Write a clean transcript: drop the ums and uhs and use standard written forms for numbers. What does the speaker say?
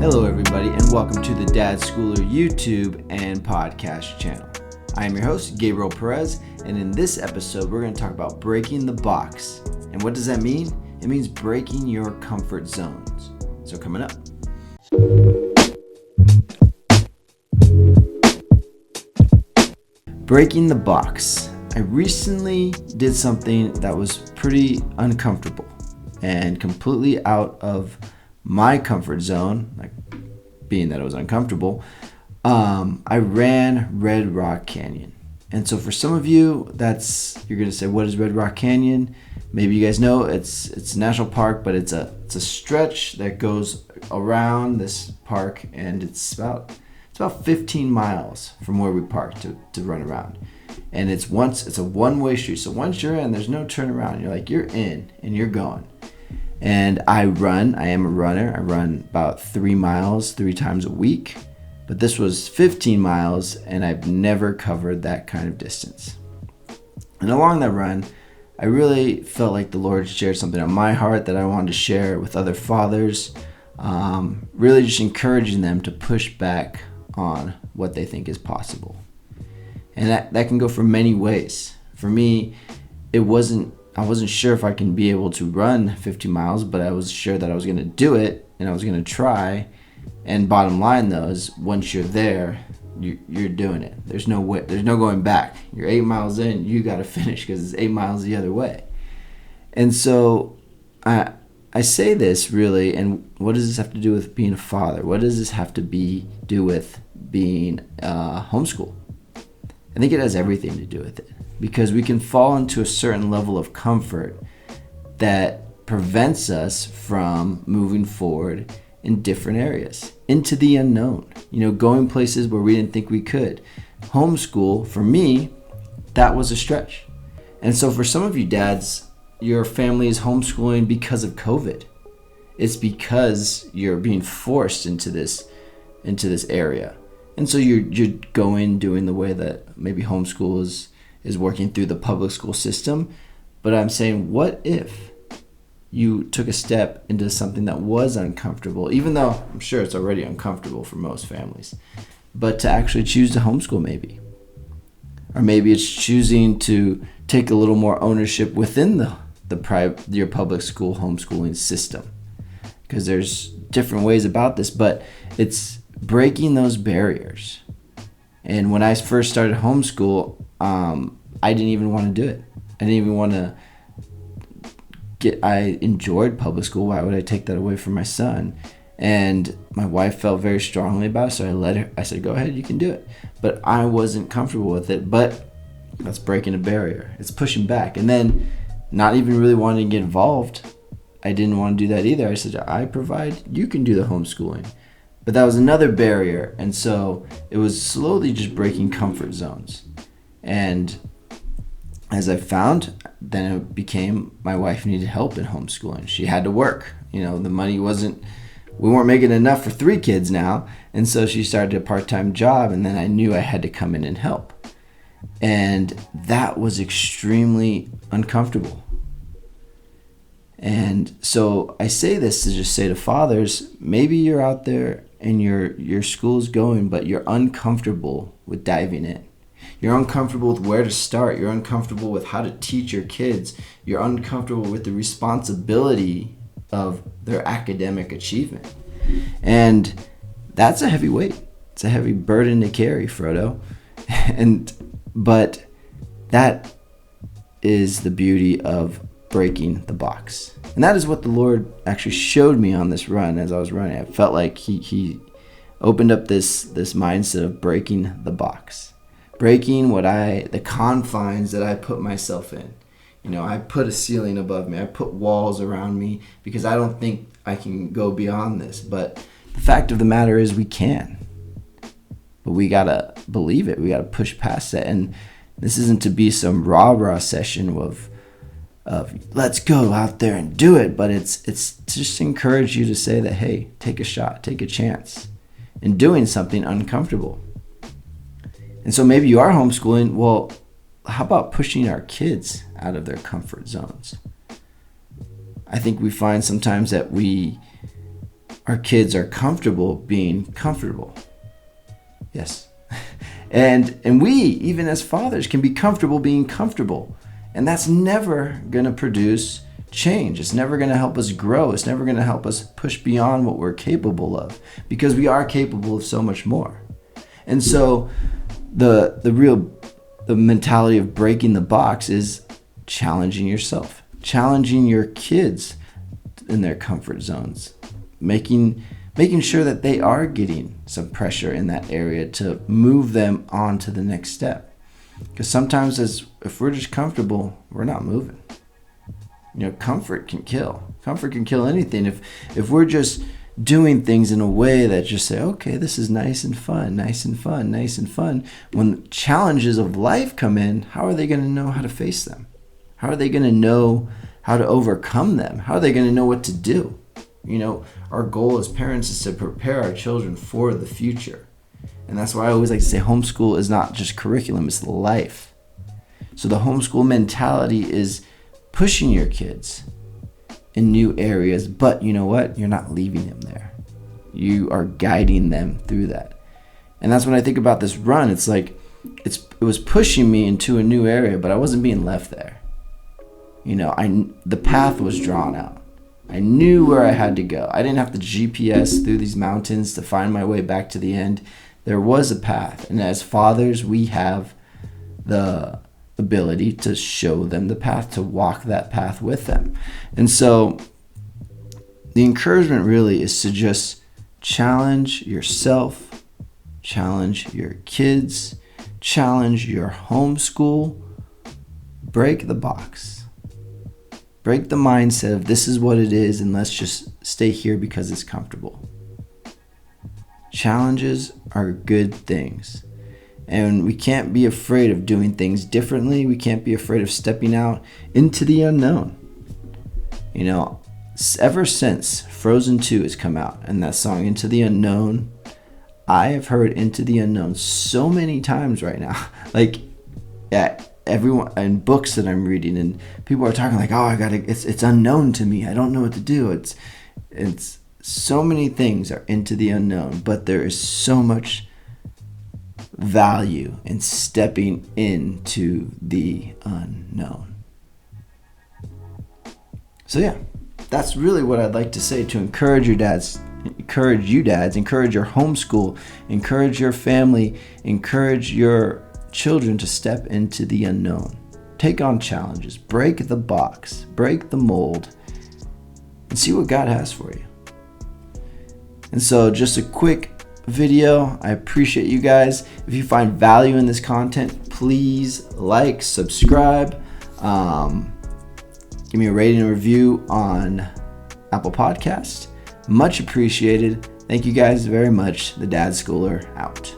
Hello everybody, and welcome to the Dad Schooler YouTube and podcast channel. I am your host, Gabriel Perez, and in this episode we're going to talk about breaking the box. And what does that mean? It means breaking your comfort zones. So coming up. Breaking the box. I recently did something that was pretty uncomfortable and completely out of my comfort zone, like being that it was uncomfortable. I ran Red Rock Canyon. And so for some of you, you're going to say, what is Red Rock Canyon? Maybe you guys know it's a national park, but it's a stretch that goes around this park, and it's about 15 miles from where we park to run around. And it's a one-way street. So once you're in, there's no turnaround. You're in and you're going. And I am a runner. I run about 3 miles 3 times a week. But this was 15 miles, and I've never covered that kind of distance. And along that run, I really felt like the Lord shared something on my heart that I wanted to share with other fathers, really just encouraging them to push back on what they think is possible. And that can go for many ways. For me, I wasn't sure if I can be able to run 50 miles, but I was sure that I was going to do it, and I was going to try. And bottom line, though, is once you're there, you're doing it. There's no going back. You're 8 miles in, you got to finish because it's 8 miles the other way. And so I say this really, and what does this have to do with being a father? What does this have to do with being homeschool? I think it has everything to do with it, because we can fall into a certain level of comfort that prevents us from moving forward in different areas, into the unknown, going places where we didn't think we could. Homeschool, for me, that was a stretch. And so for some of you dads, your family is homeschooling because of COVID. It's because you're being forced into this area. And so you're doing the way that maybe homeschool is working through the public school system. But I'm saying, what if you took a step into something that was uncomfortable, even though I'm sure it's already uncomfortable for most families, but to actually choose to homeschool maybe? Or maybe it's choosing to take a little more ownership within your public school homeschooling system. Because there's different ways about this, but it's breaking those barriers. And when I first started homeschool, I didn't even want to do it. I didn't even want to I enjoyed public school. Why would I take that away from my son? And my wife felt very strongly about it, so I said, go ahead, you can do it. But I wasn't comfortable with it. But that's breaking a barrier. It's pushing back. And then not even really wanting to get involved, I didn't want to do that either. I said, I provide, you can do the homeschooling. But that was another barrier. And so it was slowly just breaking comfort zones. And as I found, then it became my wife needed help in homeschooling. She had to work. The money we weren't making enough for 3 kids now. And so she started a part-time job, and then I knew I had to come in and help. And that was extremely uncomfortable. And so I say this to just say to fathers, maybe you're out there and your school's going, but you're uncomfortable with diving in. You're uncomfortable with where to start. You're uncomfortable with how to teach your kids. You're uncomfortable with the responsibility of their academic achievement. And that's a heavy weight. It's a heavy burden to carry, Frodo. But that is the beauty of breaking the box. And that is what the Lord actually showed me on this run as I was running. I felt like he opened up this mindset of breaking the box. Breaking the confines that I put myself in. I put a ceiling above me. I put walls around me because I don't think I can go beyond this. But the fact of the matter is we can. But we got to believe it. We got to push past that. And this isn't to be some rah-rah session of let's go out there and do it. But it's just to encourage you to say that, hey, take a shot, take a chance in doing something uncomfortable. And so maybe you are homeschooling. Well, how about pushing our kids out of their comfort zones? I think we find sometimes that we our kids are comfortable being comfortable. Yes. And we, even as fathers, can be comfortable being comfortable. And that's never going to produce change. It's never going to help us grow. It's never going to help us push beyond what we're capable of, because we are capable of so much more. And so the mentality of breaking the box is challenging yourself, challenging your kids in their comfort zones, making sure that they are getting some pressure in that area to move them on to the next step. Because sometimes if we're just comfortable, we're not moving. Comfort can kill. Comfort can kill anything. If we're just doing things in a way that just say, okay, this is nice and fun, nice and fun, nice and fun. When challenges of life come in, how are they going to know how to face them? How are they going to know how to overcome them? How are they going to know what to do? Our goal as parents is to prepare our children for the future. And that's why I always like to say homeschool is not just curriculum, it's life. So the homeschool mentality is pushing your kids in new areas, but you know what? You're not leaving them there. You are guiding them through that. And that's when I think about this run. It's like it was pushing me into a new area, but I wasn't being left there. The path was drawn out. I knew where I had to go. I didn't have to GPS through these mountains to find my way back to the end. There was a path. And as fathers, we have the ability to show them the path, to walk that path with them. And so the encouragement really is to just challenge yourself, challenge your kids, challenge your homeschool, break the box. Break the mindset of this is what it is and let's just stay here because it's comfortable. Challenges are good things. And we can't be afraid of doing things differently. We can't be afraid of stepping out into the unknown. Ever since Frozen 2 has come out and that song Into the Unknown, I have heard Into the Unknown so many times right now. Everyone in books that I'm reading, and people are talking like, oh, it's unknown to me. I don't know what to do. It's so many things are into the unknown, but there is so much value in stepping into the unknown. So yeah, that's really what I'd like to say to encourage you dads, encourage your homeschool, encourage your family, encourage your children to step into the unknown. Take on challenges, break the box, break the mold, and see what God has for you. And so just a quick video. I appreciate you guys. If you find value in this content, please like, subscribe, give me a rating and review on Apple Podcast. Much appreciated. Thank you guys very much. The Dad Schooler out.